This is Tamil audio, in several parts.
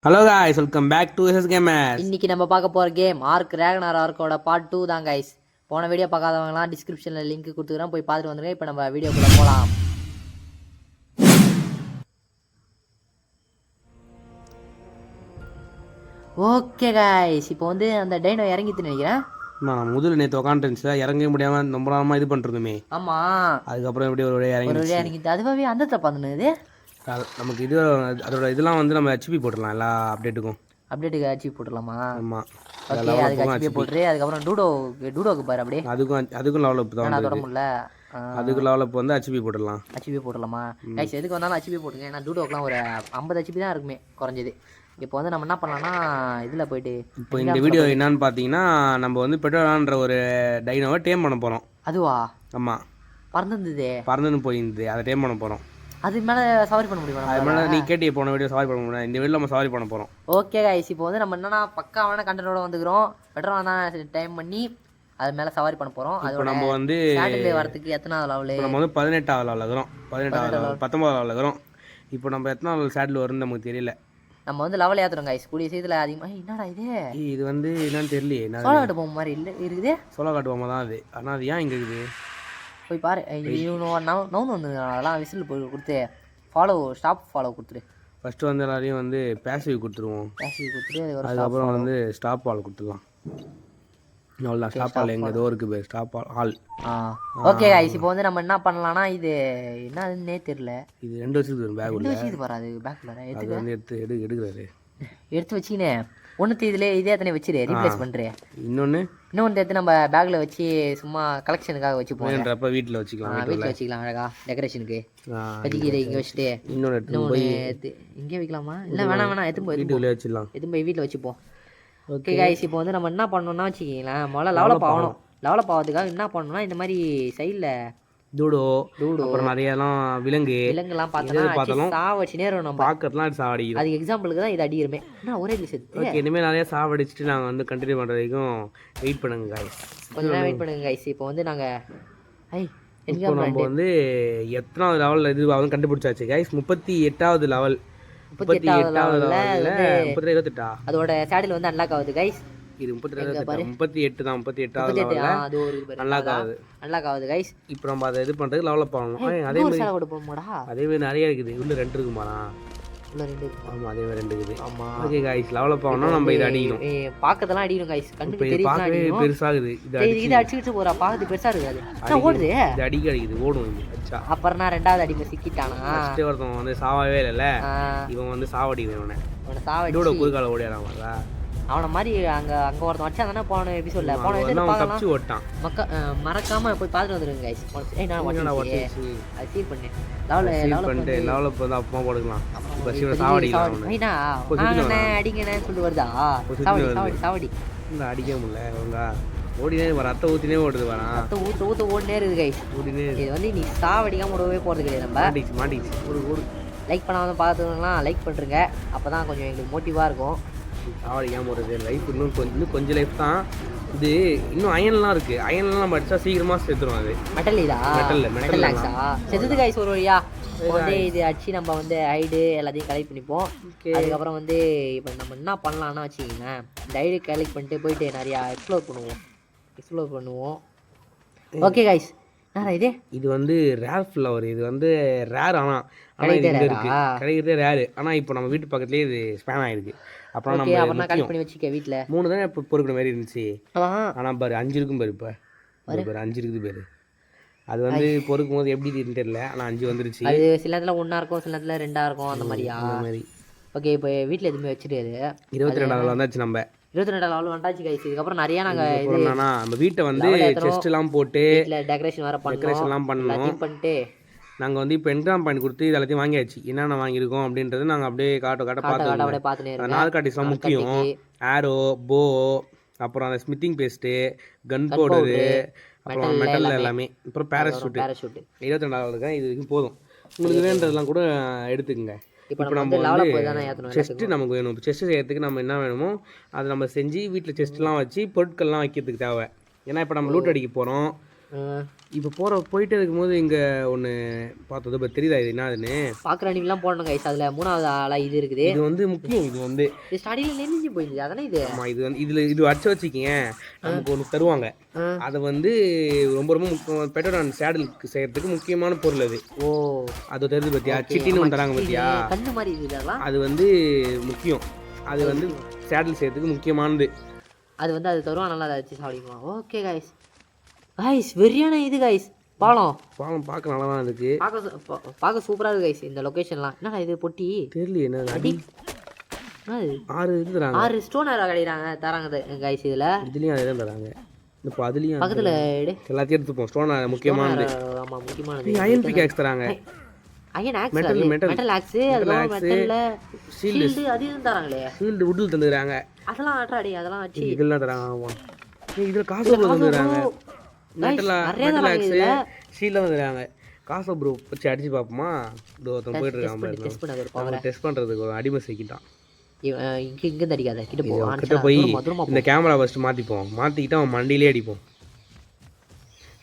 Hello guys, welcome back to SS Gamers. இன்னைக்கு நம்ம பார்க்க போற கேம் ஆர்க் ரேகனார் ஆர்க்கோட பார்ட் 2 தான் கைஸ். போன வீடியோ பார்க்காதவங்கலாம் டிஸ்கிரிப்ஷன்ல லிங்க் கொடுத்துக்கிறேன், போய் பார்த்துட்டு வந்துருங்க. இப்போ நம்ம வீடியோக்குள்ள போலாம். ஓகே கைஸ், இப்போ வந்து அந்த டைனோ இறங்கிட்டு நினைக்கிறேன். நான் முதல்ல நேற்று உட்காந்துருந்துச்சு இறங்க முடியாம ரொம்ப நேரமா இது பண்ணிருந்தோமே. ஆமா, அதுக்கப்புறம் எப்படி ஒரு வழியா இறங்கிட்டு அதுவாவே அந்த தப்பாந்துனது நமக்கு இது அதோட இதெல்லாம் வந்து நம்ம ஹெச்பி போட்டுடலாம் எல்லா அப்டேட்டுக்கும். அப்டேட்டுக்கு ஹெச்பி போட்டுடலாமா? ஆமாம், ஓகே, அதுக்கு ஹெச்பி போட்டுரு. அதுக்கப்புறம் டூடோக்கு பாரு அப்படியே. அதுக்கும் லெவல் அப் தான் தொட முடியல. அதுக்கு லெவல் அப் வந்து ஹெச்பி போட்டுடலாம். ஹெச்பி போட்டுடலாமா கைஸ்? எதுக்கு வந்தாலும் ஹெச்பி போட்டுங்க. ஏன்னா டூடோக்கெலாம் ஒரு 50 ஹெச்பி தான் இருக்குமே குறைஞ்சது. இப்போ வந்து நம்ம என்ன பண்ணலாம்னா இதில் போயிட்டு இப்போ இந்த வீடியோ என்னன்னு பார்த்தீங்கன்னா, நம்ம வந்து பெட்ரோலான்ற ஒரு டைனோவை டேம் பண்ண போகிறோம். அதுவா? ஆமாம், பறந்துன்னு போயிருந்தது, அதை டேம் பண்ண போகிறோம். அது மேலே சவாரி பண்ண முடியுமா? அது மேலே நீ கேட்டிய போன வீடியோ சவாரி பண்ண முடியும், இந்த வீடியோ நம்ம சவாரி பண்ண போகிறோம். ஓகே கைஸ், இப்போ வந்து நம்ம என்னன்னா பக்காவான கண்டென்ட்டோட வந்துக்கிறோம். பெட்ரோல் தான் டைம் பண்ணி அது மேலே சவாரி பண்ண போகிறோம். அது நம்ம வந்து வரதுக்கு எத்தனாவது லெவலு? நம்ம வந்து 18வது லெவலில் இருக்கிறோம். 19வது லெவலில் இருக்கிறோம். இப்போ நம்ம எத்தனாவது சேட்டில் வரும்னு நமக்கு தெரியல. நம்ம வந்து லெவல் ஏற்றுறோம் கைஸ் கூடிய சீத்தில் அதிகமாக. என்னடா இது வந்து என்னன்னு தெரியலையே. சோளா காட்டு போகும் மாதிரி இல்லை இருக்குது. சோளா காட்டு போகாம தான் அது. ஆனால் அது ஏன் இங்கே இருக்குது போய் பாரு. நவுந்து வந்து அதெல்லாம் விசில் போய் கொடுத்து ஸ்டாப் ஃபாலோ கொடுத்துரு. ஃபஸ்ட்டு வந்து எல்லாரையும் வந்து பேசிவ் கொடுத்துருவோம். அதுக்கப்புறம் வந்து ஸ்டாப் ஆல் கொடுத்துடலாம். அவ்வளோதான், ஸ்டாப் ஆல் எங்கே ஏதோ இருக்குது பேர், ஸ்டாப் ஆல். ஓகே கைஸ், இப்போ வந்து நம்ம என்ன பண்ணலாம்னா இது என்னதுன்னே தெரியல. இது 2 வருஷத்துக்கு பேக் உள்ள வச்சுது பாரு. அது பேக்கில் அது வந்து எடுக்கிறாரு. எடுத்து வச்சுக்கினே ஒன்று இதே எத்தனை வச்சிரு, ரீப்ளேஸ் பண்ணுறேன். இன்னொன்று எடுத்து நம்ம பேக்கில் வச்சு சும்மா கலெக்ஷனுக்காக வச்சு போகிறப்ப வீட்டில் வச்சுக்கலாம். வீட்டில் வச்சுக்கலாம் அழகா டெக்கரேஷனுக்கு. வச்சுக்கிற இங்கே வச்சுட்டு இன்னொன்று இங்கே வைக்கலாமா? இல்லை வேணாம், எதுவும் போய் வீட்டுக்குள்ளே வச்சிடலாம். எதுவும் போய் வீட்டில் வச்சுப்போம். ஓகே கைஸ், இப்போ வந்து நம்ம என்ன பண்ணணும்னா வச்சுக்கிங்களேன், முதல்ல லெவலப் ஆகணும். லெவலப் ஆகிறதுக்காக என்ன பண்ணணும்னா இந்த மாதிரி சைடில் டூடோ அப்புறம் நிறையலாம் விலங்குலாம் பார்த்தோம்னா சாவடிச்சு நேரம் நம்ம பார்க்கறதுலாம் சாவடிக்கும். அதுக்கு எக்ஸாம்பிளுக்கு தான் இது அடிக்கிறமே. ஒரே ஓகே, இனிமேல் நிறைய சாவடிச்சுட்டு நாங்கள் வந்து கண்டினியூ பண்ணுற வரைக்கும் வெயிட் பண்ணுங்க கைஸ். கொஞ்சம் நேரம் வெயிட் பண்ணுங்க கைஸ். இப்போ வந்து நாங்கள் இப்போ நம்ம வந்து எத்தனாவது லெவலில் இது வந்து கண்டுபிடிச்சாச்சு கைஸ்? 38வது லெவல். 38வது லெவலில் 28 அதோட சேடில் வந்து அன்லாக் ஆகுது கைஸ். இது 38 தான். 38வது அன்லாக் ஆகுது கைஸ். இப்போ நம்ம அதை இது பண்ணுறதுக்கு லெவலப் ஆகணும். அதே மாதிரி நிறைய இருக்குது. உள்ள 2 இருக்குமாடா? உள்ள 2. ஆமாம், அதே மாதிரி 2 இருக்குது. ஆமாம், ஓகே கைஸ், லெவலப் ஆகணும். நம்ம இதை அடிக்கணும். பார்க்கறதெல்லாம் அடிக்கணும் கைஸ். கண்ணுக்கு பார்க்கவே பெருசாகுது. இது அடிச்சுக்கிட்டு போகிறா, பார்க்கறது பெருசாக இருக்குது. ஓடுது, இது அடிக்குது, ஓடும். இது அச்சா அப்புறம் நான் 2வது அடிமை சிக்கிட்டானா? ஃபஸ்ட்டு ஒருத்தவன் வந்து சாவவே இல்லைல்ல, இவன் வந்து சாவடிக்கிறவன். அவனை சாவடி குறுக்கால ஓடியாராங்களா? அவனை மாதிரி அங்கே ஒருத்தன் வச்சா தானே போன எபிசோட்ல தப்பிச்சு ஓட்டான். மறக்காம போய் பார்த்துட்டு வந்துருங்க கைஸ். அது ஃபீல் பண்ணு. லெவலப் வந்து அப்பமா போடுக்கலாம். பஸ்ஸில் சாவடிக்கலாம். அடிங்கண்ணே சொல்லிட்டு வருதா? சாவடி இந்த அடிக்க முடியல. ஒழுங்கா ஓடினே வர, ரத்த ஊற்றினே ஓடுது. வரான் ரத்த ஊற்ற ஓடினே இருக்குது கைஸ். ஓடினே இது வந்து நீ சாவடிக்காம ஓடவே போகிறது கிடையாது. நம்ம மாட்டிச்சு. லைக் பண்ணாமல் பார்த்துக்கலாம், லைக் பண்ணுறங்க. அப்போ தான் கொஞ்சம் எங்களுக்கு மோட்டிவாக இருக்கும். சாவடிக்காமல் போடுறது லைஃப். இன்னும் கொஞ்சம் லைஃப் தான் இது. இன்னும் அயன்லாம் இருக்குது. அயன்லாம் நம்ம அடித்தா சீக்கிரமாக செத்துரும். அது மெட்டல் செத்துது கைஸ் ஒரு வழியா. வந்து இது அடிச்சு நம்ம வந்து ஹைடு எல்லாத்தையும் கலெக்ட் பண்ணிப்போம். அதுக்கப்புறம் வந்து இப்போ நம்ம என்ன பண்ணலாம்னா வச்சுக்கிங்க, இந்த ஹைடு கலெக்ட் பண்ணிட்டு போயிட்டு நிறையா எக்ஸ்ப்ளோர் பண்ணுவோம். ஓகே கைஸ், இது வந்து ரேர் ஃப்ளவர். இது வந்து ரேர். ஆனால் இது இங்கே இருக்குது, கிடைக்கிறதே ரேரு. ஆனால் இப்போ நம்ம வீட்டு பக்கத்துலேயே இது ஸ்பேன் ஆகிருக்கு. அப்புறம் நம்ம கலெக்ட் பண்ணி வச்சுக்க வீட்டில் 3 தான் இப்போ பொறுக்கிற மாதிரி இருந்துச்சு. ஆனால் பாரு 5 இருக்கும் பாரு. இப்போ பாரு 5 இருக்குது பாரு. அது வந்து பொறுக்கும் போது எப்படி இருக்குன்னு தெரியல, ஆனால் 5 வந்துருச்சு. அது சில நேரத்தில் 1 இருக்கும், சில நேரத்தில் 2 இருக்கும், அந்த மாதிரியா? ஓகே, இப்போ வீட்டில் எதுவுமே வச்சுருக்காது. 22வது லெவல் வந்தாச்சு. நம்ம 22வது லெவல் வந்தாச்சு கைஸ். இதுக்கப்புறம் நிறையா நாங்கள் நம்ம வீட்டை வந்து செஸ்ட்லாம் போட்டு டெக்கரேஷன் பண்ணணும். பண்ணிட்டு நாங்கள் வந்து இப்போ என்கிராம் பாயிண்ட் கொடுத்து இது எல்லாத்தையும் வாங்கியாச்சு. என்னென்ன வாங்கியிருக்கோம் அப்படின்றது நாங்கள் அப்படியே பார்த்துட்டு. நார்காட்டிக்ஸ்லாம் முக்கியம். ஆரோ, போ, அப்புறம் அந்த ஸ்மித்திங் பேஸ்ட்டு, கன் பவுடரு, அப்புறம் மெட்டல் எல்லாமே, அப்புறம் பேராஷூட்டு 22வது இருக்கேன். இது வரைக்கும் போதும். உங்களுக்கு வேண்டதெல்லாம் கூட எடுத்துக்கோங்க. இப்போ நம்ம வந்து செஸ்ட்டு நமக்கு வேணும். செஸ்ட்டு செய்யறதுக்கு நம்ம என்ன வேணுமோ அதை நம்ம செஞ்சு வீட்டில் செஸ்ட்லாம் வச்சு பொருட்கள்லாம் வைக்கிறதுக்கு தேவை. ஏன்னா இப்போ நம்ம லூட் அடிக்க போகிறோம். இப்போ போயிட்டே இருக்கும்போது இங்கே ஒன்று பார்த்தது இப்போ தெரியுதா இது என்னதுன்னு? பார்க்குற அனிமெலாம் போடணும் கைஸ். அதில் 3வது ஆளாக இது இருக்குது. இது வந்து முக்கியம். இது வந்து ஸ்டார்டிங்கில் நெறிஞ்சு போயிருந்தது அதானே இது. ஆமாம், இது வந்து இதில் இது அடிச்சு வச்சுக்கிங்க நமக்கு ஒன்று தருவாங்க. அதை வந்து ரொம்ப ரொம்ப முக்கியம். பெட்டரான் சேடலுக்கு செய்கிறதுக்கு முக்கியமான பொருள் அது. ஓ, அது தெரியுது பார்த்தியா? சிட்டின்னு ஒன்று தராங்க பார்த்தியா? கண்ணு மாதிரி இதெல்லாம் அது வந்து முக்கியம். அது வந்து சேடல் செய்கிறதுக்கு முக்கியமானது. அது வந்து அது தருவான். நல்லா அதை வச்சு சாப்பிடுவோம். Okay guys. கைஸ் வெறியான இது கைஸ். பாலம் பார்க்க நல்லா தான் இருக்குது. பார்க்க சூப்பராக இருக்குது கைஸ். இந்த லொக்கேஷன்லாம் என்னடா இது பொட்டி தெரியல என்ன அடி. 6 இது தராங்க. 6 ஸ்டோன் தராங்க கைஸ். இதுலேயும் அதே தான் தராங்க. இப்போ அதுலேயும் பக்கத்தில் எல்லாத்தையும் எடுத்துப்போம். ஸ்டோன் முக்கியமானது. ஆமாம், முக்கியமானது. அயன் பிகாக்ஸ் தராங்க. அயன் ஆக்ஸ், மெட்டல் ஆக்ஸ், அதெல்லாம் மெட்டல்ல ஷீல்டு அது இதுன்னு தராங்களே. ஷீல்டு வுட்ல தந்துறாங்க. அதெல்லாம் ஆட்ராடி அதெல்லாம் வச்சு இதெல்லாம் தராங்க. ஆமா, இதுல காசு தந்துறாங்க. மெட்டல் ஆக்ஸ் ஷீல்ட் தந்துறாங்க. காசு ப்ரோ வச்சு அடிச்சு பாப்போமா? இதோ ஒருத்தன் போயிட்டு இருக்கான் பாருங்க. டெஸ்ட் பண்றதுக்கு ஒரு அடிமை சைக்கிட்டான். இங்க அடிக்காத, கிட்ட போய் இந்த கேமரா ஃபர்ஸ்ட் மாத்திப்போம். மாத்திக்கிட்டு அவன் மண்டியிலே அடிப்போம்.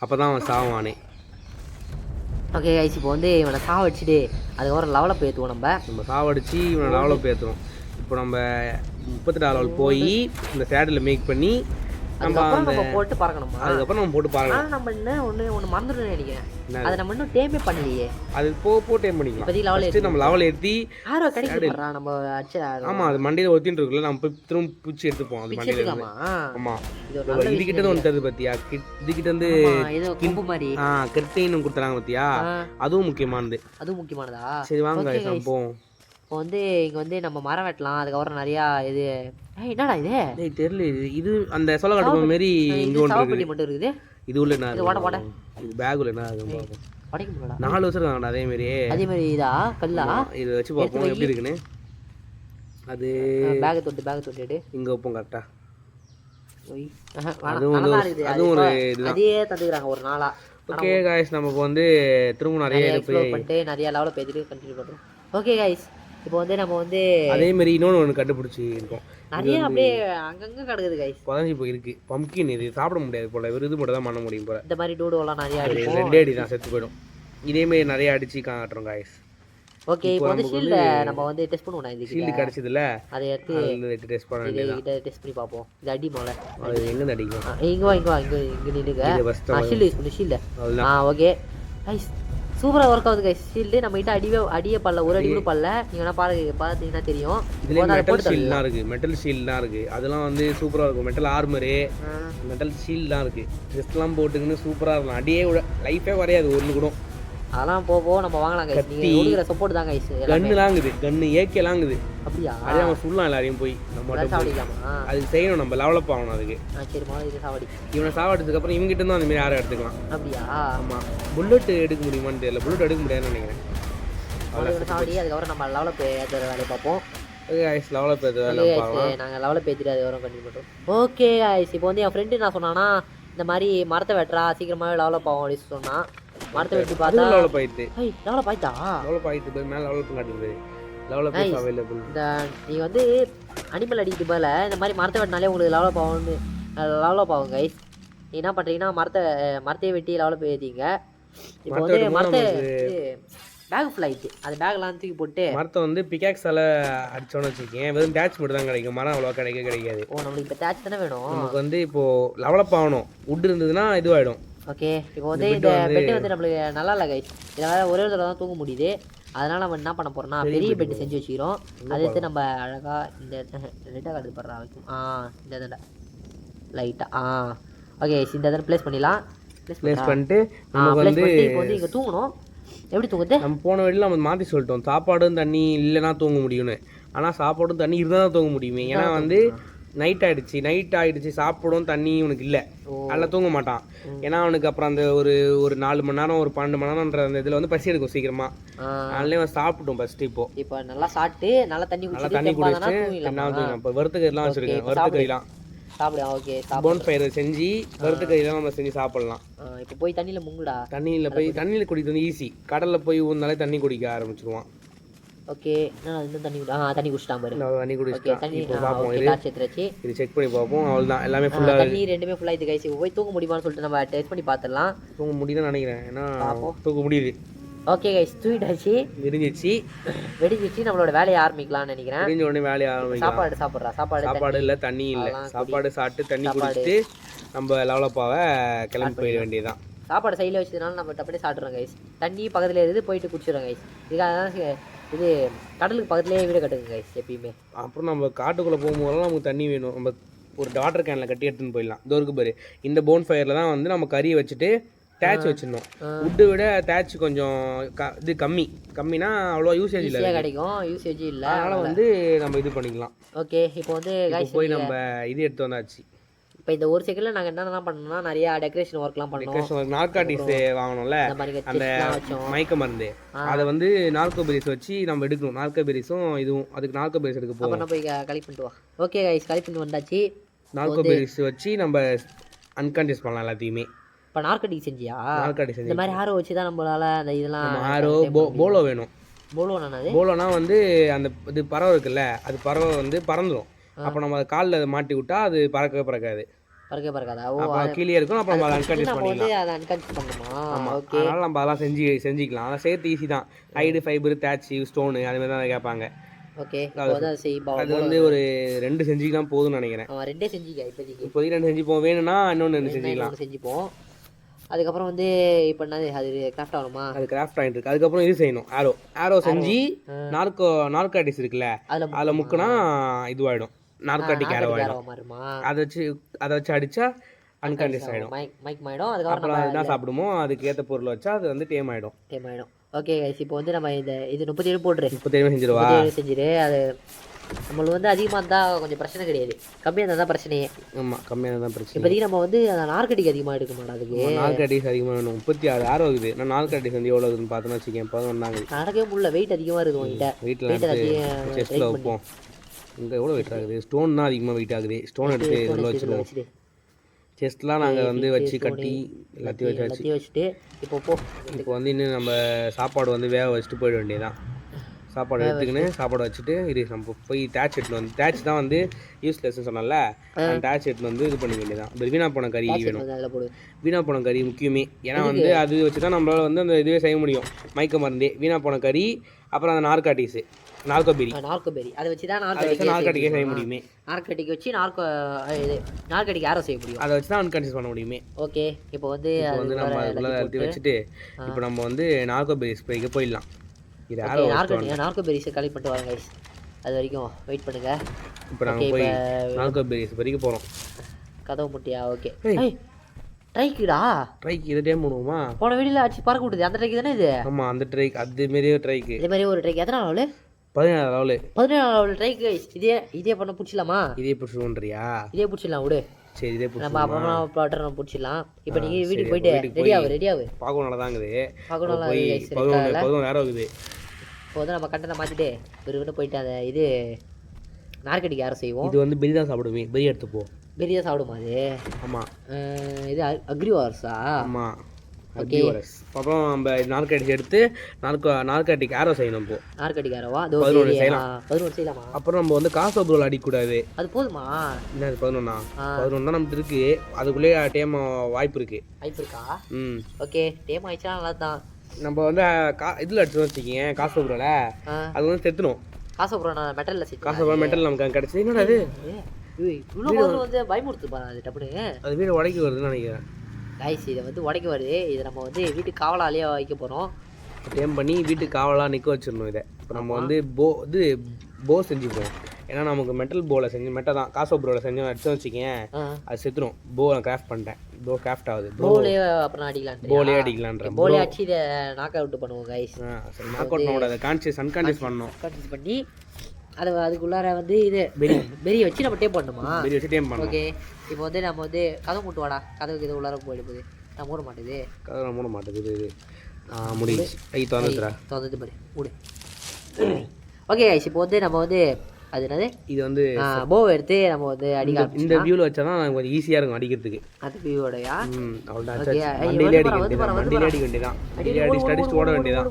அப்பதான் அவன் சாவானே. ஓகே கைஸ், இப்போ வந்து இவனை சாவடிச்சுட்டு அதுக்கப்புறம் லெவலப் ஏற்றுவோம். நம்ம சாவடிச்சு இவனை லெவலப் ஏற்றுவோம். இப்போ நம்ம 34 லெவல் போய் இந்த சேடலில் மேக் பண்ணி நம்ம போட்டு பறக்கணுமா? அதுக்கப்புறம் நம்ம போட்டு பறக்கணும். நம்ம இன்னும் ஒன்று மறந்துடுன்னு நினைக்கிறேன். அதை நம்ம இன்னும் டேமே பண்ணலையே. அது போட்டு டேம் பண்ணிக்கலாம். இப்போதைக்கு நம்ம லெவல் ஏற்றி ஆரோ கிடைக்கிறா நம்ம அடிச்சு. ஆமாம், அது மண்டியில் ஒத்தின்னு இருக்குல்ல, நம்ம போய் திரும்ப பிடிச்சி எடுத்துப்போம். அது மண்டியில். ஆமாம், இதுகிட்ட வந்து தருது பார்த்தியா? இதுகிட்ட வந்து கிம்பு மாதிரி கிரிட்டைன்னு கொடுத்துறாங்க பார்த்தியா? அதுவும் முக்கியமானதா? சரி வாங்க போவோம். இப்போ வந்து இங்கே வந்து நம்ம மரம் வெட்டலாம். அதுக்கப்புறம் நிறையா இது என்னடா இது தெரியல. இது அந்த சொல்ல கட்டுற மாரி இங்கே ஒன்று மட்டும் இருக்குது. இது உள்ள என்ன இது பேக் உள்ள என்ன உடைக்க முடியல. 4 வருஷம் இருக்காங்கடா. அதே மாதிரி இதா கல்லா இதை வச்சு பார்ப்போம் எப்படி இருக்குன்னு. அது பேக் தொட்டு இங்கே வைப்போம் கரெக்டாக. அதுவும் ஒரு அதே தந்துக்கிறாங்க ஒரு நாளா. ஓகே காய்ஸ், நம்ம இப்போ வந்து திரும்ப நிறைய எக்ஸ்ப்ளோர் பண்ணிட்டு நிறைய லெவலில் பேசிட்டு கண்டினியூ பண்ணுறோம். ஓகே காய்ஸ், இப்போ வந்து நம்ம வந்து அதே மாதிரி இன்னொன்று கண்டுபிடிச்சி இருக்கோம். நிறைய அப்படியே அங்கங்கே கிடக்குது கைஸ். புதஞ்சி போய் இருக்கு. பம்கின் இது சாப்பிட முடியாது போல, இது மட்டும் தான் பண்ண முடியும் போல. இந்த மாதிரி டூடோலாம் நிறைய அடிக்கும். 2 அடி தான் செத்து போயிடும். இதேமாரி நிறைய அடிச்சு காட்டுறோம் காய்ஸ். ஓகே, இப்போ வந்து ஷீல்டை நம்ம வந்து டெஸ்ட் பண்ணுவோம். இது ஷீல்டு கிடச்சதுல அதை எடுத்து டெஸ்ட் பண்ண வேண்டியது. டெஸ்ட் பண்ணி பார்ப்போம். இது அடி போல அது எங்கே அடிக்கும்? இங்கே வா இங்கே நின்றுங்க. ஷீல்டு யூஸ் பண்ணி ஷீல்டு. ஓகே கைஸ், சூப்பராக ஒர்க் ஆகுது கைஸ். ஷீல்டு நம்ம கிட்ட அடியே பல்ல, ஒரு அடி கூட பல்ல. நீங்கள் வேணா பார்த்தீங்கன்னா தெரியும். இதுல மெட்டல் ஷீல்ட்லாம் இருக்கு. மெட்டல் ஷீல்ட்லாம் இருக்கு. அதெல்லாம் வந்து சூப்பராக இருக்கும். மெட்டல் ஆர்மரு, மெட்டல் ஷீல்ட்லாம் இருக்கு. ட்ரெஸ்லாம் போட்டுக்கின்னு சூப்பராக இருக்கும். அடியே லைஃபே வரையாது ஒன்று கூட. அதெல்லாம் போவோம் நம்ம வாங்கலாம் கைஸ். நீங்கள் கொடுக்குற சப்போர்ட் தான் கைஸ். கன்னுலாங்குது, கன்னு ஏகேலாங்குது. அப்படியா? அதே நம்ம சொல்லலாம் எல்லாரையும் போய் நம்ம சாவடிக்கலாமா? அது செய்யணும், நம்ம லெவலப் ஆகணும் அதுக்கு. சரி, முதல்ல இது சாவடி. இவனை சாவடிச்சதுக்கு அப்புறம் இவங்ககிட்ட இருந்து அந்த மாதிரி யாரும் எடுத்துக்கலாம். அப்படியா? ஆமாம், புல்லட் எடுக்க முடியுமான்னு தெரியல. புல்லட் எடுக்க முடியாதுன்னு நினைக்கிறேன். சாவடி. அதுக்கப்புறம் நம்ம லெவலப் ஏற்றுற வேலையை பார்ப்போம். ஓகே ஐஸ், லெவலப் ஏற்ற வேலை பார்க்கலாம். நாங்கள் லெவலப் ஏற்றிட்டு அதுக்கப்புறம் கண்டினியூ பண்ணுறோம். ஓகே ஐஸ், இப்போ வந்து என் ஃப்ரெண்டு நான் சொன்னான்னா இந்த மாதிரி மரத்தை வெட்டுறா சீக்கிரமாகவே டெவலப் ஆகும் அப்படின்னு சொன்னான். மரத்தை வெட்டி பார்த்தா டெவலப் ஆயிடுது. டெவலப் ஆயிட்டா? டெவலப் ஆயிட்டு போய் மேலே டெவலப் காட்டுது. Develop is available. இந்த நீங்கள் வந்து அனிமல் அடிக்கிட்டு போல இந்த மாதிரி மரத்தை வெட்டினாலே உங்களுக்கு டெவலப் ஆகும் கைஸ். நீங்கள் என்ன பண்ணுறீங்கன்னா மரத்தையே வெட்டி டெவலப் ஏற்றிங்க. இப்போ வந்து மரத்தை பேக் ஃபுல் ஆயிடுச்சு. அந்த பேக்லாம் தூக்கி போட்டு மரத்தை வந்து பிகாக்ஸால் அடிச்சோன்னு வச்சுக்கேன். வெறும் டேச் மட்டும் தான் கிடைக்கும். மரம் அவ்வளோவா கிடைக்காது. ஓ, நம்மளுக்கு இப்போ டேச் தானே வேணும். நமக்கு வந்து இப்போது லெவலப் ஆகணும். வுட் இருந்ததுன்னா இதுவாகிடும். ஓகே, இப்போ வந்து இந்த பெட்டு வந்து நம்மளுக்கு நல்லா இல்லை கைஸ். இதில் வேறு ஒரே தடவை தான் தூங்க முடியுது. அதனால் நம்ம என்ன பண்ண போகிறோம்னா பெரிய பெட்டு செஞ்சு வச்சுக்கிறோம். அதை எடுத்து நம்ம அழகாக இந்த லைட்டாக கடுத்து படுறா வைக்கும். இந்த இதில் லைட்டாக ஓகே, இந்த இதில் ப்ளேஸ் பண்ணிடலாம். ப்ளேஸ் பண்ணிட்டு நம்ம வந்து இப்போ வந்து இங்கே தூங்கணும். எப்படி தூங்குது? நம்ம போன வழியில் நம்ம மாற்றி சொல்லிட்டோம். சாப்பாடும் தண்ணி இல்லைன்னா தூங்க முடியும்னு. ஆனால் சாப்பாடும் தண்ணி இருந்தால் தான் தூங்க முடியுமே. ஏன்னா வந்து நைட் ஆகிடுச்சு, சாப்பிடும் தண்ணி உனக்கு இல்லை, அதில் தூங்க மாட்டான். ஏன்னா அவனுக்கு அப்புறம் அந்த ஒரு 4 மணி நேரம், ஒரு 12 மணி நேரம்ன்ற அந்த இதில் வந்து பசி எடுக்கும் சீக்கிரமாக. அதனாலே அவன் சாப்பிட்டோம் ஃபஸ்ட்டு. இப்போ நல்லா சாப்பிட்டு நல்லா தண்ணி குடிச்சிட்டு இப்போ வறுத்துக்கறிலாம் வச்சுருக்கேன். வறுத்துக்கறிலாம் சாப்பிடுவோம். ஓகே, போன் ஃபயர் செஞ்சு வறுத்துக்கறிலாம் நம்ம செஞ்சு சாப்பிட்லாம். இப்போ போய் தண்ணியில் முங்குடா. தண்ணியில் குடிக்கிறது வந்து ஈஸி. கடலில் போய் ஊர்னாலே தண்ணி குடிக்க ஆரம்பிச்சிருவான். ஓகே நான் இன்னும் தண்ணி குடிச்சிட்டான் பாரு. தண்ணி ஓகே குடிச்சிட்டா. தண்ணி இப்போ பார்ப்போம் ஓகே இது டார்ச் எடுத்துச்சு. இது செக் பண்ணி பார்ப்போம். அவ்வளோதான், எல்லாமே ஃபுல்லாக தண்ணி ரெண்டுமே ஃபுல்லாக இது கைஸ். போய் தூங்க முடியுமான்னு சொல்லிட்டு நம்ம டெஸ்ட் பண்ணி பார்த்துடலாம். தூங்க முடியுதுன்னு நினைக்கிறேன். ஏன்னா பார்ப்போம். தூக்க முடியுது. ஓகே கைஸ் தூக்கிட்டாச்சு, விரிஞ்சிச்சு. வெடிஞ்சிச்சு. நம்மளோட வேலையை ஆரம்பிக்கலாம்னு நினைக்கிறேன். விரிஞ்ச உடனே வேலையை ஆரம்பிக்கலாம். சாப்பாடு இல்லை, தண்ணி இல்லை. சாப்பாடு சாப்பிட்டு தண்ணி குடிச்சிட்டு நம்ம லெவலப்பாவை கிளம்பி போயிட வேண்டியதுதான். சாப்பாடு சைடில் வச்சதுனால நம்ம டப்பனே சாப்பிட்றோம் கைஸ். தண்ணி பக்கத்தில் இருந்து போயிட்டு குடிச்சிடுறோம் கைஸ். இதுக்காக தான் இது கடலுக்கு பக்கத்துலேயே வீடு கட்டுங்க கைஸ் எப்பயுமே. அப்புறம் நம்ம காட்டுக்குள்ளே போகும்போதெல்லாம் நமக்கு தண்ணி வேணும். நம்ம ஒரு வாட்டர் கேனில் கட்டி எடுத்துன்னு போயிடலாம். இதோருக்கு பாரு, இந்த போன் ஃபயரில் தான் வந்து நம்ம கறியை வச்சுட்டு தேய்ச்சி வச்சிடணும். உட்டை விட தேய்ச்சி கொஞ்சம் இது கம்மினா அவ்வளோ யூசேஜ் இல்லை, கிடைக்கும் யூசேஜ் இல்லை. அதனால் வந்து நம்ம இது பண்ணிக்கலாம். ஓகே இப்போ வந்து போய் நம்ம இது எடுத்து வந்தாச்சு. இப்போ இந்த ஒரு செகண்டில் நாங்கள் என்னென்ன பண்ணோம்னா நிறையா டெக்கரேஷன் ஒர்க்லாம் பண்ணோம். நார்காட்டிக்ஸ் வாங்கணும்ல, அந்த மயக்க மருந்து, அதை வந்து நார்கோபெரிஸ் வச்சு நம்ம எடுக்கணும். நார்கோபெரிஸும் இதுவும், அதுக்கு நார்கோபெரிஸ் எடுக்க போகிறோம். நம்ம போய் கலெக்ட் பண்ணிட்டு வா. ஓகே கைஸ் கலெக்ட் பண்ணி வந்தாச்சு. நார்கோபெரிஸ் வச்சு நம்ம அன்கான்ஷியஸ் பண்ணலாம் எல்லாத்தையுமே. இப்போ நார்கட்டிக் செஞ்சியா? நார்கட்டிக் இந்த மாதிரி ஆரோ வச்சு தான் நம்மளால அந்த இதெல்லாம் ஆரோ போலோ வேணும். போலோனா வந்து அந்த இது பறவை இருக்குல்ல, அது பறவை வந்து பறந்துடும். அப்போ நம்ம காலில் அதை மாட்டி விட்டா அது பறக்காது. பறக்காதா? அப்போ கீழே இருக்கும். அப்போ நம்ம அதை அன்கான்ஷியஸ் பண்ணிக்கலாம். அதை அன்கான்ஷியஸ் பண்ணுமா? ஓகே, அதனால நம்ம அதெல்லாம் செஞ்சிக்கலாம். அதை சேர்த்து ஈஸி தான். ஹைடு, ஃபைபர், தேட்சி, ஸ்டோனு அது மாதிரி தான் கேட்பாங்க. ஓகே அது வந்து ஒரு 2 செஞ்சுக்கலாம் போதும்னு நினைக்கிறேன். 2 செஞ்சுக்க இப்போதைக்கு 2 செஞ்சுப்போம். வேணும்னா இன்னொன்று செஞ்சுக்கலாம். அதுக்கப்புறம் வந்து இப்போ என்னது அது கிராஃப்ட் ஆகணுமா? அது கிராஃப்ட் ஆகிட்டு இருக்கு. அதுக்கப்புறம் இது செய்யணும். ஆரோ செஞ்சு நார்காட்டிக்ஸ் இருக்குல்ல, அதில் முக்குனா இதுவாகிடும். நார்காட்டிக் ஆரோ ஆகிடும். அதை வச்சு அடிச்சா அன்கான்ஷியஸ் ஆகிடும். அப்புறம் அதுதான் சாப்பிடுமோ, அதுக்கு ஏற்ற பொருள் வச்சா அது வந்து டேம் ஆகிடும். ஓகே கைஸ் இப்போ வந்து நம்ம இது 37 போட்டுரு. 37 செஞ்சிருவா. செஞ்சிரு. அது நம்மளுக்கு வந்து அதிகமாக இருந்தால் கொஞ்சம் பிரச்சனை கிடையாது, கம்மியாக இருந்தால் தான் பிரச்சனையே. ஆமாம், கம்மியாக தான் பிரச்சனை. இப்போதைக்கு நம்ம வந்து நார்கட்டிக் அதிகமாக எடுக்க மாட்டோம். அதுக்கு நார்கட்டிக்ஸ் அதிகமாக வேணும். 36 ஆரோ இருக்குது. நான் நார்கட்டிக்ஸ் வந்து எவ்வளோ இருக்குதுன்னு பார்த்தோன்னு வச்சுக்கேன். 11 நடக்கவே முடியல, வெயிட் அதிகமாக இருக்குது உங்ககிட்ட. வீட்டில் செஸ்ட்டில் வைப்போம். இங்கே எவ்வளோ வெயிட் ஆகுது? ஸ்டோன் தான் அதிகமாக வெயிட் ஆகுது. ஸ்டோன் எடுத்து இதில் வச்சுருவோம். செஸ்ட்லாம் நாங்கள் வந்து வச்சு கட்டி எல்லாத்தையும் வச்சுட்டு இப்போ வந்து இன்னும் நம்ம சாப்பாடு வந்து வேக வச்சுட்டு போயிட வேண்டியதான். சாப்பாடு எடுத்துக்கின்னு சாப்பாடு வச்சுட்டு நம்ம போய் தேட்ச் தான் வந்து யூஸ்லெஸ்ன்னு சொன்னால, அந்த தேட்ச் எடுத்துன்னு வந்து இது பண்ணிக்க வேண்டியதான். வீணா போன கறி வேணும். வீணா போன கறி முக்கியமே. ஏன்னா வந்து அது வச்சு தான் நம்மளால் வந்து அந்த இதுவே செய்ய முடியும். மயக்க மருந்தே வீணா போன கறி, அப்புறம் அந்த நார்கோபெரி அதை வச்சு தான் நார்காட்டிக்கே செய்ய முடியுமே. நார்கட்டிக் வச்சு நார்கட்டிக் ஆரோ செய்ய முடியும். அதை வச்சு தான் அன்கான்ஷியஸ் பண்ண முடியுமே. ஓகே இப்போ வந்து நம்ம எடுத்து வச்சுட்டு இப்போ நம்ம வந்து நார்கோபெரி ஸ்ப்ரேக்கு போயிடலாம். இது நார்கோபெரிஸை கலெக்ட் பண்ணிட்டு வாங்க கைஸ். அது வரைக்கும் வெயிட் பண்ணுங்க. இப்போ நாங்கள் போய் நார்கோபெரிஸ் வரைக்கும் போகிறோம். கதவு முட்டியா? ஓகே ட்ரைக்குடா. ட்ரைக்கு இதை டைம் பண்ணுவோமா? போன வீடியோவில் அடிச்சு பறக்க விட்டுது அந்த ட்ரைக்கு தானே இது? ஆமாம், அந்த ட்ரைக் அது மாரியே ட்ரைக்கு. இதே மாதிரி ஒரு ட்ரைக் எத்தனை லெவலு? 17 லெவலு. 17 லெவல் ட்ரைக் கைஸ். இதே பண்ண பிடிச்சிடலாமா? இதே பிடிச்சிடுவோன்றியா? இதே பிடிச்சிடலாம் விடு. சரி இதே பிடிச்சி நம்ம அப்புறமா பாட்டர் பிடிச்சிடலாம். இப்போ நீ வீட்டுக்கு போயிட்டு ரெடியாவு. பார்க்க நல்லா தான் இருக்குது. பார்க்க நல்லா வேற இருக்குது. இப்போ வந்து நம்ம கண்டனை மாற்றிட்டு ஒரு போயிட்டு அந்த இது நார்கட்டிக் யாரை செய்வோம். இது வந்து பெரிய தான் சாப்பிடுவேன். பெரிய எடுத்துப்போம். பெரிய சாப்பிடுமா அது? ஆமாம். இது அக்ரிவார்ஸா? ஆமாம், அக்ரிவார்ஸ். அப்புறம் நம்ம நார்கட்டிக் எடுத்து நார்கட்டிக் ஆரோ செய்யணும். இப்போ நார்கட்டிக் ஆரோவா? 11 செய்யலாமா? அப்புறம் நம்ம வந்து காசு பொருள் அடிக்கக்கூடாது. அது போதுமா? என்ன 11 தான் நமக்கு இருக்கு. அதுக்குள்ளேயே டேம் வாய்ப்பு இருக்கா? ஓகே டேம் ஆயிடுச்சா நல்லா தான். நம்ம வந்து இதில் அடிச்சு வச்சுக்கிங்க காசு பொருளை. அது வந்து செத்துணும். காசு பொருள் மெட்டலில் காசு பொருள் மெட்டல் நமக்கு கிடச்சி. என்னடா அது இவ்வளோ வந்து பயமுறுத்து பாரு. அது டப்புனு அது வீடு உடைக்க வருதுன்னு நினைக்கிறேன் கைஸ். இதை வந்து உடைக்க வருது. இதை நம்ம வந்து வீட்டுக்கு காவலாலேயே வைக்க போகிறோம். டேம் பண்ணி வீட்டுக்கு காவலாக நிற்க வச்சிடணும். இதை இப்போ நம்ம வந்து போ செஞ்சுப்போம். ஏன்னா நமக்கு மெட்டல் போவில் செஞ்சு மெட்டல் தான் காசு பொருளை செஞ்சு அடிச்சு வச்சுக்கேன். அது செத்துடும். போ நான் கிராஃப்ட் பண்ணிட்டேன். போ கிராஃப்ட் ஆகுது. போலே அப்புறம் அடிக்கலாம். போலே அடிக்கலான்ற போலே அடிச்சு இதை நாக் அவுட் பண்ணுவோம் கைஸ். சரி, நாக் அவுட் பண்ணக்கூடாது. அன்கான்ஷியஸ் பண்ணணும். கான்ஷியஸ் பண்ணி அதுக்குள்ளார வந்து இது பெரிய வச்சு நம்ம டேப் பண்ணணுமா? பெரிய வச்சு டேப் பண்ணணும். ஓகே இப்போ வந்து நம்ம வந்து கதவு மூட்டு வாடா. கதவுக்கு இது உள்ளார போயிடுது. நான் மூட மாட்டேது. கதவு மூட மாட்டேது. இது முடிஞ்சு திறந்துட்டு பாரு மூடு. ஓகே கைஸ் இப்போ வந்து நம்ம வந்து அது என்னது இது வந்து போவை எடுத்து நம்ம வந்து அடிக்க இந்த வியூவில் வச்சா தான் நமக்கு கொஞ்சம் ஈஸியாக இருக்கும் அடிக்கிறதுக்கு. அது வியூவோடயா? அவ்வளோதான். வண்டியிலே அடிக்க வேண்டியதான். வண்டியிலே அடிக்க வேண்டியதான். அடிச்சுட்டு ஓட வேண்டியதான்.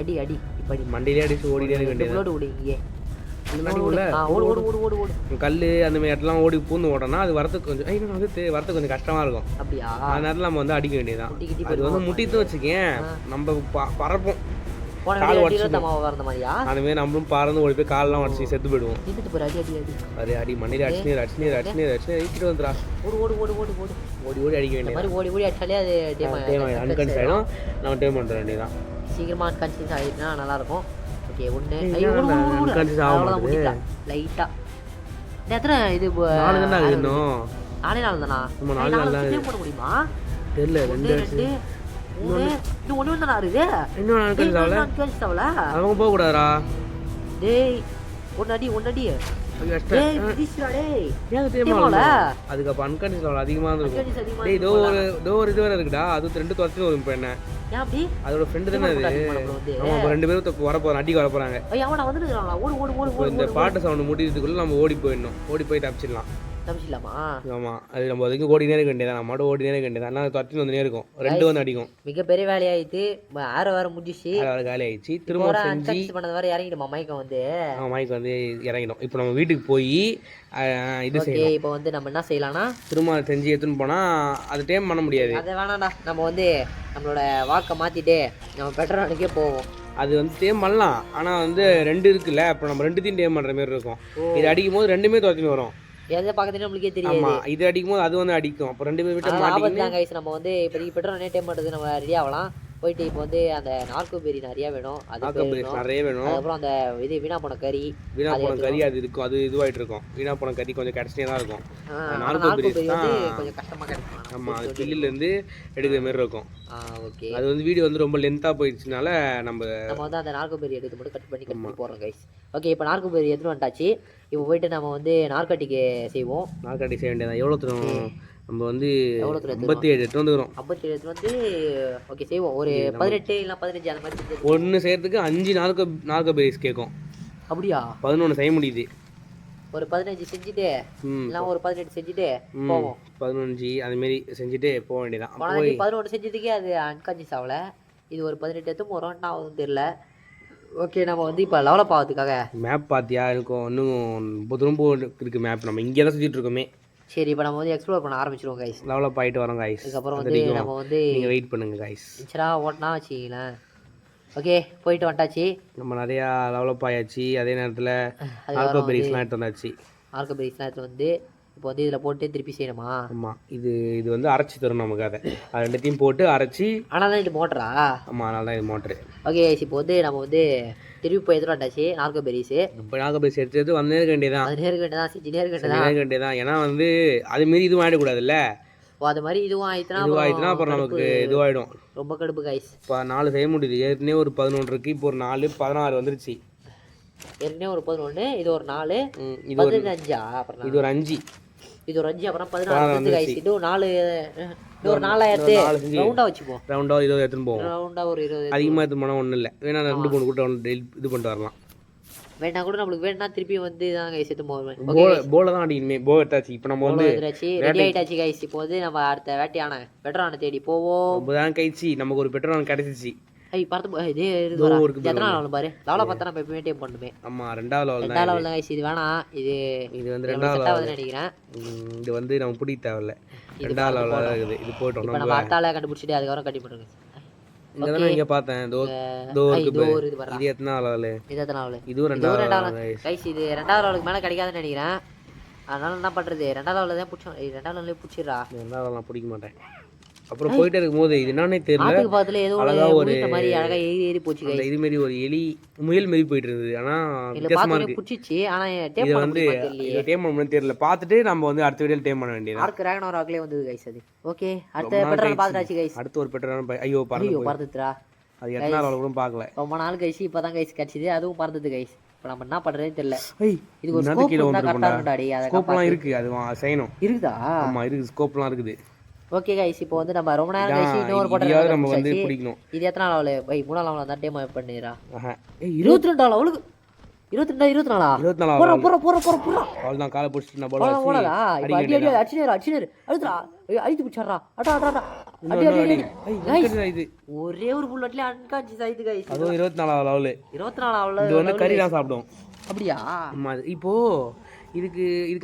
அடி இப்படி மண்டையிலே அடிச்சு ஓடிட்டே இருக்க வேண்டியது. புல்லட் ஓடிங்க ஓடு ஓடு ஓடு ஓடு ஓடு. கல் அந்த மாதிரி இடத்துலாம் ஓடி பூந்து ஓடனா அது வரத்துக்கு கொஞ்சம் இன்னும் வந்து வரத்துக்கு கொஞ்சம் கஷ்டமாக இருக்கும். அப்படியா? அந்த நேரத்தில் நம்ம வந்து அடிக்க வேண்டியதுதான். அது வந்து முட்டிட்டு வச்சுக்கேன் நம்ம பறப்போம். கால் உடச்சு அந்த மாதிரி நம்மளும் பறந்து ஓடி போய் காலெல்லாம் உடச்சி செத்து போயிடுவோம். அது அடி மண்ணில் அடிச்சு அடிச்சுட்டு வந்துடா. ஓடு ஓடு ஓடு ஓடு ஓடு ஓடி ஓடி அடிக்க வேண்டியது. ஓடி ஓடி அடிச்சாலே அது அன்கான்ஷியஸ் ஆகிடும். நம்ம டேம் பண்ணுற வேண்டியதான். சீக்கிரமாக அன்கான்ஷியஸ் ஆகிடுச்சுன்னா நல்லாயிருக்கும். ஓகே ஒன்று அன்கான்ஷியஸ் ஆகும் லைட்டாக. இந்த எத்தனை இது இன்னும் 4 நாள் தானா? 4 நாள் தான் போட முடியுமா தெரியல. 2 இன்னும் ஒன்று தானா இருக்குது? இன்னும் அன்கான்ஷியஸ் ஆகல. அவங்க போக கூடாதா? டேய் ஒன்னடி அதுக்கு அன்கான்ஷியஸ் அதிகமா இருக்கும். இதோ ஒரு இது வேற இருக்குடா. அது 2 துரத்தி வரும். இப்போ என்ன அதோட ஃப்ரெண்டு தானே அது. ஆமா 2 பேரும் வர போறாங்க, அடிக்க வர போறாங்க. இந்த பாட்டு சவுண்ட் முடிக்கிறதுக்குள்ள நம்ம ஓடி போயிடணும். ஓடி போய் தப்பிச்சிடலாம். ஆமா அது நம்ம அதுக்கு ஓடினே இருக்க வேண்டியதான். நம்ம மட்டும் ஓடினே இருக்க வேண்டியதான். ஆனால் துரத்தி வந்துனே இருக்கும். 2 வந்து அடிக்கும். மிகப்பெரிய வேலையாயிடுச்சு. வேற முடிஞ்சிச்சு. காலி ஆயிடுச்சு. திரும்ப செஞ்சு பண்ணது வேற இறங்கிடுமா மைக்கம் வந்து. மைக்கம் வந்து இறங்கிடும். இப்போ நம்ம வீட்டுக்கு போய் இது செய்யணும். இப்போ வந்து நம்ம என்ன செய்யலாம்னா திரும்ப செஞ்சு எடுத்துன்னு போனா அது டைம் பண்ண முடியாது. அதை வேணாம்டா. நம்ம வந்து நம்மளோட வாக்கை மாத்திட்டு நம்ம பெட்ரோனுக்கே போவோம். அது வந்து டேம் பண்ணலாம். ஆனால் வந்து 2 இருக்குல்ல. அப்போ நம்ம 2த்தையும் டேம் பண்ணுற மாதிரி இருக்கும். இது அடிக்கும் போது 2மே துரத்தின்னு வரும். எதை பார்க்கறதுன்னு நம்மளுக்கே தெரியாது. இது அடிக்கும் போது அது வந்து அடிக்கும். அப்போ 2 பேர் விட்டு மாட்டிக்கிட்டாங்க கைஸ். நம்ம வந்து இப்போதைக்கு பெட்ரோல் டைம் பண்ணுறது நம்ம ரெடி ஆகலாம். போயிட்டு இப்போ வந்து அந்த நார்கோபெரி நிறைய வேணும். அது நிறைய வேணும். அதுக்கப்புறம் அந்த இது வீணா போன கறி அது இருக்கும். அது இதுவாயிட்டு இருக்கும். வீணா போன கறி கொஞ்சம் கிடைச்சிட்டே தான் இருக்கும். நார்கோபெரி வந்து கொஞ்சம் கஷ்டமா கிடைக்கும். ஆமா அது பில்லில இருந்து எடுக்கிற மாதிரி இருக்கும். ஓகே அது வந்து வீடியோ வந்து ரொம்ப லென்த்தா போயிடுச்சுனால நம்ம வந்து அந்த நார்கோபெரி எடுத்து மட்டும் கட் பண்ணி போறோம் கைஸ். ஓகே இப்போ நார்கோபெரி எடுத்துட்டு வந்தாச்சு. இப்போ போயிட்டு நம்ம வந்து நார்காட்டிக்கு செய்வோம். நார்காட்டிக் செய்ய வேண்டியதான். எவ்வளோ தரும்? நம்ம வந்து 57 எடுத்து வந்துக்கிறோம். 57 எடுத்து வந்து ஓகே செய்வோம். ஒரு 18 இல்லை 15 அந்த மாதிரி ஒன்று செய்யறதுக்கு 5 நார்கோபெரிஸ் கேட்கும். அப்படியா? 11 செய்ய முடியுது. ஒரு 15 செஞ்சுட்டு இல்லை ஒரு 18 செஞ்சுட்டு போவோம். 15 அது மாதிரி செஞ்சுட்டு போக வேண்டியதான். 11 செஞ்சதுக்கே அது அன்கான்ஷியஸ் ஆகல. இது ஒரு 18 எடுத்து போகிறோம். என்ன ஆகுதுன்னு தெரியல. ஓகே நம்ம வந்து இப்போ லெவலப் ஆகிறதுக்காக மேப் பார்த்தியா இருக்கும். இன்னும் ரொம்ப இருக்குது மேப். நம்ம இங்கே தான் சுற்றிட்டு இருக்கோமே. சரி இப்போ நம்ம வந்து எக்ஸ்ப்ளோர் பண்ண ஆரம்பிச்சிருவோம் கைஸ். டெவலப் ஆகிட்டு வரோம் கைஸ். அதுக்கப்புறம் வந்து நம்ம வந்து நீங்கள் வெயிட் பண்ணுங்க கைஸ். இன்ச்சரா ஓட்டினா வச்சிங்களேன். ஓகே போயிட்டு வந்துட்டாச்சு. நம்ம நிறையா டெவலப் ஆயாச்சு. அதே நேரத்தில் நார்கோபெரிஸ்லாம் எடுத்து வந்தாச்சு. நார்கோபெரிஸ்லாம் எடுத்து வந்து இப்போ வந்து இதில் போட்டு திருப்பி செய்யணுமா? ஆமாம் இது வந்து அரைச்சி தரும் நமக்கு. அதை 2த்தையும் போட்டு அரைச்சி. ஆனால் தான் இது மோட்டரா? ஆமாம் அதனால தான் இது மோட்ரு. ஓகே இப்போ வந்து நம்ம வந்து திருப்பி போய் எடுத்துட்டு வந்தாச்சு நார்கோபெரிஸ். இப்போ நார்கோபெரிஸ் எடுத்து வந்தே இருக்க வேண்டியதான். செஞ்சுனே இருக்க வேண்டியதான். ஏன்னா வந்து அதுமாரி இதுவும் ஆகிடக்கூடாதுல்ல. அது மாதிரி இதுவும் ஆயிடுச்சுன்னா அப்புறம் நமக்கு இதுவாகிடும். ரொம்ப கடுப்பு கைஸ். இப்போ 4 செய்ய முடியுது. ஏற்கனவே ஒரு 11 இருக்குது. இப்போ ஒரு 4 16 வந்துருச்சு. ஏற்கனவே ஒரு 11 இது ஒரு 4 இது ஒரு 5 அப்புறம் இது ஒரு 5 இது ஒரு 5 அப்புறம் 16 கைஸ். இது ஒரு 4 இது ஒரு 4000 ரவுண்டா வச்சுப்போம். ரவுண்டா 20 எடுத்துன்னு போவோம். ரவுண்டா ஒரு 20 அதிகமாக எடுத்து போனால் ஒன்றும் இல்லை. வேணா 2-3 கூட்ட இது பண்ணிட்டு வரலாம். வேணா கூட நம்மளுக்கு வேணா திருப்பி வந்து தான் கைஸ் எடுத்து போவேன். போல தான் அடிக்கணுமே. போ எடுத்தாச்சு. இப்போ நம்ம வந்து ரெடி ஆயிட்டாச்சு கைஸ். இப்போ வந்து நம்ம அடுத்த வேட்டையான பெட்ரோனை தேடி போவோம். இப்போதான் கைச்சி நமக்கு ஒரு பெட்ரோல் கிடைச்சிச்சு. பார்த்து இதே எத்தனை லெவல் பாரு. லெவலை பார்த்தா நம்ம எப்பவுமே டேம் பண்ணுமே. ஆமாம் 2வது லெவல் தான் கைஸ். இது வேணாம். இது வந்து 2வது லெவல் நினைக்கிறேன். இது வந்து நம்ம பிடி தேவையில்ல. 2வது லெவலில் தான் இருக்குது. இது போயிட்டோம். நம்ம அடுத்தால கண்டுபிடிச்சிட்டு அதுக்கப்புறம் கட்டி பண்ணுங்க. இங்க தான் இங்க பார்த்தேன். இது எத்தனை லெவல்? இதுவும் 2வது லெவல் கைஸ். இது 2வது லெவலுக்கு மேலே கிடைக்காதுன்னு நினைக்கிறேன். அதனால என்ன பண்ணுறது? 2வது லெவலில் தான் பிடிச்சோம். 2வது லெவலே பிடிச்சிடா. 2வது லெவல் நான் பிடிக்க மாட்டேன். அப்புறம் போயிட்டே இருக்கும்போது இது என்னன்னே தெரியல. அழகா ஒரு மாதிரி அழகா ஏறி போச்சு. இது மாதிரி ஒரு எலி முயல் மாதிரி போயிட்டு இருந்தது. ஆனா வித்தியாசமா இருக்கு. புடிச்சிச்சு. ஆனா இது வந்து டேம் பண்ண தெரியல. பார்த்துட்டு நம்ம வந்து அடுத்த வீடியோல டேம் பண்ண வேண்டியது. ஆர்க் ராக்னராக்லயே வந்தது கைஸ் அது. ஓகே அடுத்த பெட்ரோல் பார்த்தாச்சு கைஸ். அடுத்து ஒரு பெட்ரோல் ஐயோ பறந்துதுடா. அது எத்தனை நாள் கூட பார்க்கல. ரொம்ப நாள் கைஸ் இப்பதான் கைஸ் கிடைச்சது. அதுவும் பறந்துது கைஸ். இப்போ நம்ம என்ன பண்றதே தெரியல. இது ஒரு ஸ்கோப் ஸ்கோப்லாம் இருக்கு. அது செய்யணும். இருக்குதா? ஆமா இருக்கு. ஸ்கோப்லாம் இருக்குது. ஓகே கைஸ் இப்போ வந்து நம்ம ரொம்ப நேரம் கழிச்சு இன்னொரு போட்டோ நம்ம வந்து பிடிக்கணும். இது எத்தனை லெவல்? 3வது லெவல் தான் டேம் பண்ணிரா. 22 லெவலுக்கு 22 24 24 போறா அவ்வளோதான் காலை பிடிச்சிட்டு நான் போடா போல போடாதா இப்போ அடி அடிச்சினேரு அழுத்துறா அழுத்தி பிடிச்சாரா அடா இது ஒரே ஒரு புல்லட்ல அன்கான்சியஸ் ஆயிடுது கைஸ் அதுவும் 24 லெவலு 24 இது வந்து கறி தான் சாப்பிடும் அப்படியா ஆமா இப்போ இதுக்கு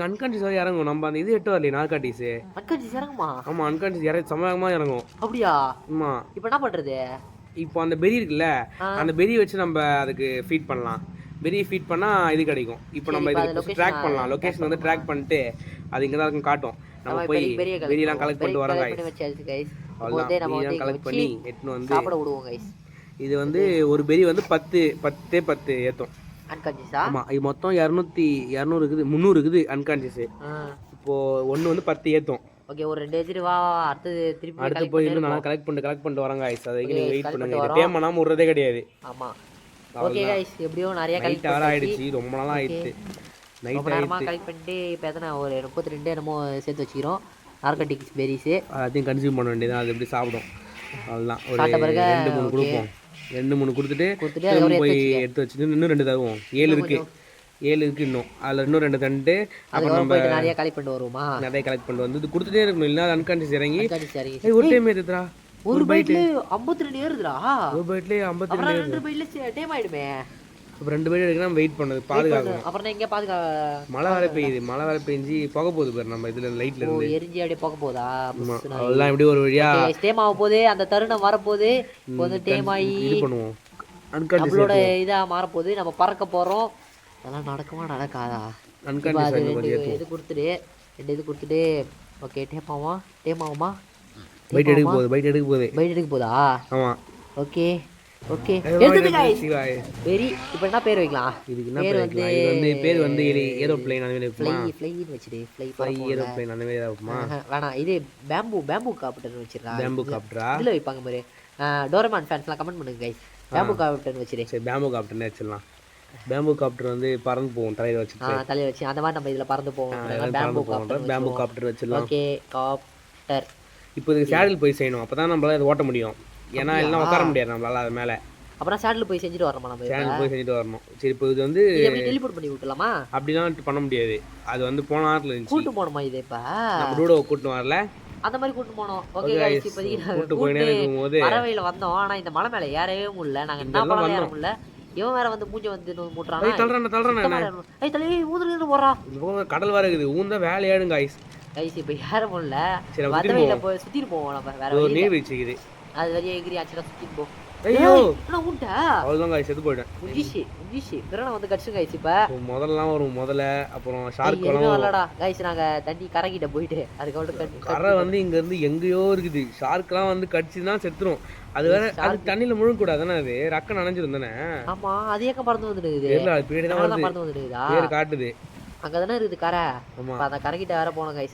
அன்கான்சியஸ் வரை இறங்கும் நம்ம அந்த இது எட்டு வரலையே நார்காட்டிஸு அன்கான்சியஸ் இறங்குமா ஆமா அன்கான்சியஸ் இறங்கி சமயமாக இறங்கும் அப்படியா ஆமா இப்போ என்ன பண்றது இப்போ அந்த பெரி இருக்குல்ல அந்த பெரி வச்சு நம்ம அதுக்கு ஃபீட் பண்ணலாம் பெரிய ஃபீட் பண்ணால் இது கிடைக்கும் இப்போ நம்ம இது ட்ராக் பண்ணலாம் லொக்கேஷன் வந்து ட்ராக் பண்ணிட்டு அது இங்கே தான் இருக்கும் காட்டும் நம்ம போய் பெரியெல்லாம் கலெக்ட் பண்ணிட்டு வரோம் கைஸ் அவ்வளோதான் கலெக்ட் பண்ணி எட்டுன்னு வந்து சாப்பிட விடுவோம் கைஸ் இது வந்து ஒரு பெரி வந்து 10 ஏற்றும் அன்கான்சியஸா ஆமாம் இது மொத்தம் 200 இருக்குது 300 இருக்குது அன்கான்சியஸு இப்போது ஒன்று வந்து 10 ஏற்றும் ஓகே ஒரு 2 ஏஜ் வா அடுத்து போய் இன்னும் நல்லா கலெக்ட் பண்ணிட்டு வராங்க கைஸ் அதை நீங்கள் வெயிட் பண்ணுங்க டேம் பண்ணாமல் விட்றதே கிடையாது ஆமாம் ஓகே கைஸ் எப்படியோ நிறைய கலெக்ட் ஆயிடுச்சு ரொம்ப நாளா ஆயிடுச்சு நைட் நேரமா கலெக்ட் பண்ணிட்டு இப்போ எத்தனை ஒரு 32 என்னமோ சேர்த்து வச்சுக்கிறோம் நார்கோட்டிக்ஸ் பெரிஸ் அதையும் கன்சியூம் பண்ண வேண்டியது அது எப்படி சாப்பிடும் அவ்வளோதான் ஒரு 2-3 கொடுப்போம் 2-3 கொடுத்துட்டு போய் எடுத்து வச்சுட்டு இன்னும் 2 தருவோம் 7 இருக்கு இன்னும் அதில் இன்னும் 2 தண்டு அப்புறம் நம்ம நிறைய கலெக்ட் பண்ணிட்டு வருவோமா நிறைய கலெக்ட் பண்ணிட்டு வந்து இது கொடுத்துட்டே இருக்கணும் இல்லை அன்கான்சியஸ் இறங்கி ஒரு டைம் எடுத்துறா ஒரு பைட்ல 52 ஏறுதுடா ஒரு பைட்ல 52 அப்புறம் 2 பைட்ல டைம் ஆயிடுமே அப்ப 2 பைட் எடுக்கணும் வெயிட் பண்ணது பாதுகாக்கணும் அப்புறம் எங்க மழை வர பெய்யுது மழை வர பெஞ்சு போக போகுது பாரு நம்ம இதுல லைட்ல இருந்து எரிஞ்சி அப்படியே போக போதா அதெல்லாம் எப்படி ஒரு வழியா டைம் ஆக போகுது அந்த தருணம் வர போகுது இப்போ வந்து டைம் ஆகி இது பண்ணுவோம் நம்மளோட இதா மாற போகுது நம்ம பறக்க போறோம் அதெல்லாம் நடக்குமா நடக்காதா இது கொடுத்துட்டு 2 இது கொடுத்துட்டு ஓகே டைம் ஆகுமா பைட் எடுக்க போகுதா ஆமா ஓகே எடுத்து गाइस வெரி இப்போ என்ன பேர் வைக்கலாம் இதுக்கு என்ன பேர் வந்து ஏரோப்ளேன் அந்த மாதிரி ஃப்ளை வெச்சிடு ஃப்ளை ஏரோப்ளேன் அந்த மாதிரி இருக்குமா வேணாம் இது பேம்பு காப்டர் வெச்சிரா பேம்பு காப்டரா இதுல வைப்பாங்க பாரு டோரேமான் ஃபேன்ஸ்லாம் கமெண்ட் பண்ணுங்க गाइस பேம்பு காப்டர் வெச்சிடு சரி பேம்பு காப்டர்னே வெச்சிடலாம் பேம்பு காப்டர் வந்து பறந்து போகும் தலையில வச்சு அந்த மாதிரி நம்ம இதுல பறந்து போவோம் பேம்பு காப்டர் வெச்சிடலாம் ஓகே காப்டர் இப்போ இதுக்கு சேடல் போய் செய்யணும் அப்பதான் நம்மளால இதை ஓட்ட முடியும் ஏன்னா எல்லாம் உட்கார முடியாது நம்மளால அது மேலே அப்புறம் சேடல் போய் செஞ்சுட்டு வரணுமா நம்ம சேடல் போய் செஞ்சுட்டு வரணும் சரி இப்போ இது வந்து டெலிபோர்ட் பண்ணி விட்டுலாமா அப்படிலாம் பண்ண முடியாது அது வந்து போன வாரத்தில் இருந்துச்சு கூட்டு போகணுமா இது இப்போ நம்ம டூடோ கூட்டு வரல அந்த மாதிரி கூட்டு போனோம் ஓகே गाइस இப்போதைக்கு கூட்டு போயினே இருக்கும்போது பறவையில வந்தோம் ஆனா இந்த மலை மேல ஏறவே முடியல நாங்க என்ன பண்ணலாம் ஏற முடியல இவன் வேற வந்து மூஞ்சி வந்து மூட்றானா தள்ளுறேன் ஏய் தள்ளி ஊதுறது போறா கடல் வர இருக்குது ஊந்தா வேலையாடும் गाइस இப்போ ஏற முடியல வந்தவையில போய் சுத்திட்டு போவோம் நம்ம வேற ஒரு நீர் வீழ்ச்சிக்குது அது வரைய எகிரி ஆச்சுடா சுத்திட்டு போ ஐயோ நான் உண்டா அவ்வளவுதான் गाइस செத்து போய்ட்டேன் உஞ்சிஷி பிறன வந்து கட்சு गाइस இப்ப முதல்லலாம் வரும் முதல்ல அப்புறம் ஷார்க் வரலடா गाइस நாங்க தண்ணி கரை கிட்ட போயிட்டு அதுக்கு அப்புறம் கரை வந்து இங்க இருந்து எங்கயோ இருக்குது ஷார்க்லாம் வந்து கடிச்சுனா செத்துரும் அது வேற அது தண்ணில முழுங்க கூடாது தானே அது ரக்க நனைஞ்சிரும் தானே ஆமா அது ஏக்க பறந்து வந்துடுது தெரியல அது பின்னாடி தான் பறந்து வந்துடுதா பேர் காட்டுது அங்க தானே இருக்குது கரை அந்த கரை கிட்ட வேற போனோம் गाइस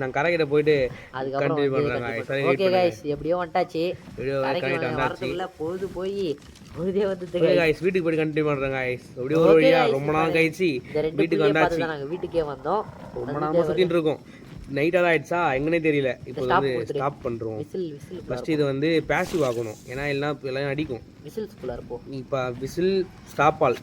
நான் கரை கிட்ட போயிட்டு அதுக்கு அப்புறம் பண்றாங்க ஓகே गाइस எப்படியோ வந்துட்டாச்சு வரதுக்குள்ள பொழுது போய் பொழுதே வந்து गाइस வீட்டுக்கு போய் கண்டினியூ பண்றேன் गाइस அப்படியே ஒரு வழியா ரொம்ப நாள் கழிச்சு வீட்டுக்கு வந்தாச்சு நாங்க வீட்டுக்கே வந்தோம் ரொம்ப நாளா சுத்திட்டு இருக்கோம் நைட் ஆயிடுச்சா எங்கனே தெரியல இப்போ வந்து ஸ்டாப் பண்றோம் ஃபர்ஸ்ட் இது வந்து பாசிவ் ஆகணும் ஏன்னா எல்லாம் அடிக்கும் விசில்ஸ் ஃபுல்லா இருப்போம் இப்போ whistle stop all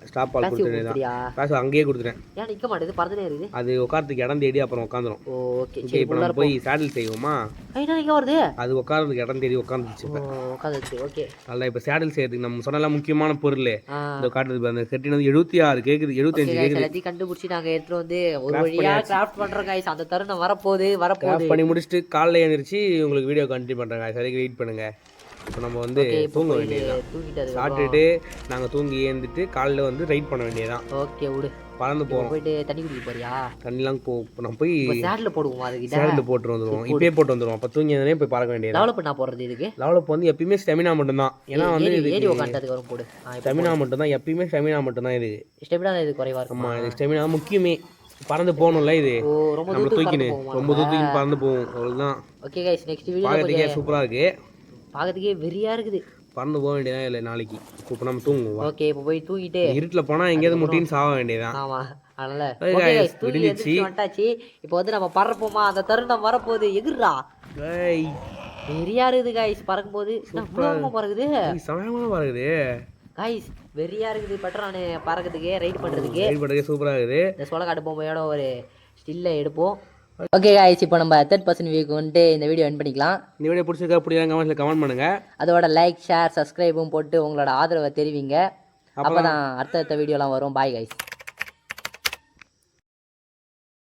stop all கொடுத்துட்டேன் அங்கேயே கொடுத்துட்டேன் ஏன் நிக்க மாட்டேது பறந்துட்டே இருக்குது அது உட்கார்றதுக்கு இடம் தேடி அப்புறம் உட்காந்துரும் ஓகே இப்போ நம்ம போய் சேடல் செய்வோமா ஐயா நிக்க வருது அது உட்கார்றதுக்கு இடம் தேடி உட்காந்துச்சு உட்காந்துச்சு ஓகே அதான் இப்போ சேடல் செய்யறதுக்கு நம்ம சொன்னல முக்கியமான பொருள் இந்த காட்டுறது அந்த செட்டின் வந்து 76 கேக்குது 75 கேக்குது எல்லாத்தையும் கண்டுபிடிச்சி நாங்க எடுத்து வந்து ஒரு வழியா கிராஃப்ட் பண்றோம் गाइस அந்த தருணம் வரப்போகுது கிராஃப்ட் பண்ணி முடிச்சிட்டு காலைல எழுந்திருச்சு உங்களுக்கு வீடியோ கண்டினியூ பண்றேன் गाइस அதுக்கு வெயிட் பண்ணுங்க இப்போ நம்ம வந்து தூங்க வேண்டியதுதான் சாப்பிட்டுட்டு நாங்கள் தூங்கி ஏந்துட்டு காலைல வந்து ரைட் பண்ண வேண்டியதுதான் ஓகே விடு பறந்து போகிறோம் போயிட்டு தண்ணி குடிக்க போறியா தண்ணிலாம் நம்ம போய் சேட்ல போடுவோம் அதுக்கு சேட்ல போட்டு வந்துடுவோம் இப்பயே போட்டு வந்துடுவோம் அப்போ தூங்கி போய் பறக்க வேண்டியது டெவலப் பண்ண போகிறது இதுக்கு டெவலப் வந்து எப்பயுமே ஸ்டெமினா மட்டும்தான் ஏன்னா வந்து ஏறி உட்காந்ததுக்கு வரும் போடு ஸ்டெமினா மட்டும்தான் எப்பயுமே ஸ்டெமினா மட்டும்தான் இது ஸ்டெமினா இது குறைவா இருக்கும் ஆமாம் இது ஸ்டெமினா முக்கியமே பறந்து போகணும்ல இது நம்ம தூக்கினு ரொம்ப தூக்கின்னு பறந்து போகும் அவ்வளோதான் ஓகே गाइस நெக்ஸ்ட் வீடியோ பார்க்கறதுக்கே சூப்பராக இருக்கு பார்க்கறதுக்கே வெறியா இருக்குது பறந்து போக வேண்டியதான் இல்லை நாளைக்கு இப்போ நம்ம தூங்குவோம் ஓகே இப்போ போய் தூங்கிட்டு இருட்டில் போனால் எங்கேயாவது முட்டின்னு சாக வேண்டியதான் ஆமா அதனால விடிஞ்சிச்சு வந்துட்டாச்சு இப்போ வந்து நம்ம பறப்போமா அந்த தருணம் வரப்போகுது எகிர்றா வெறியா இருக்குது गाइस பறக்கும்போது பறக்குது சமயமாக பறக்குது கைஸ் வெறியா இருக்குது பெட்ரானு பறக்கிறதுக்கு ரைட் பண்ணுறதுக்கு. ரைட் பண்ணுறதுக்கு சூப்பராக இருக்குது. இந்த சோளக்காட்டு பொம்மையோட ஒரு ஸ்டில்லை எடுப்போம். ஓகே கைஸ், இப்போ நம்ம 3rd வியூக்கு வந்துட்டு இந்த வீடியோ என் பண்ணிக்கலாம். இந்த வீடியோ பிடிச்சிருக்கா பிடிக்காத கமெண்ட் பண்ணுங்கள். அதோட லைக் ஷேர் சப்ஸ்கிரைபும் போட்டு உங்களோட ஆதரவை தெரிவிங்க. அப்போ தான் அடுத்த வீடியோலாம் வரும். Bye guys.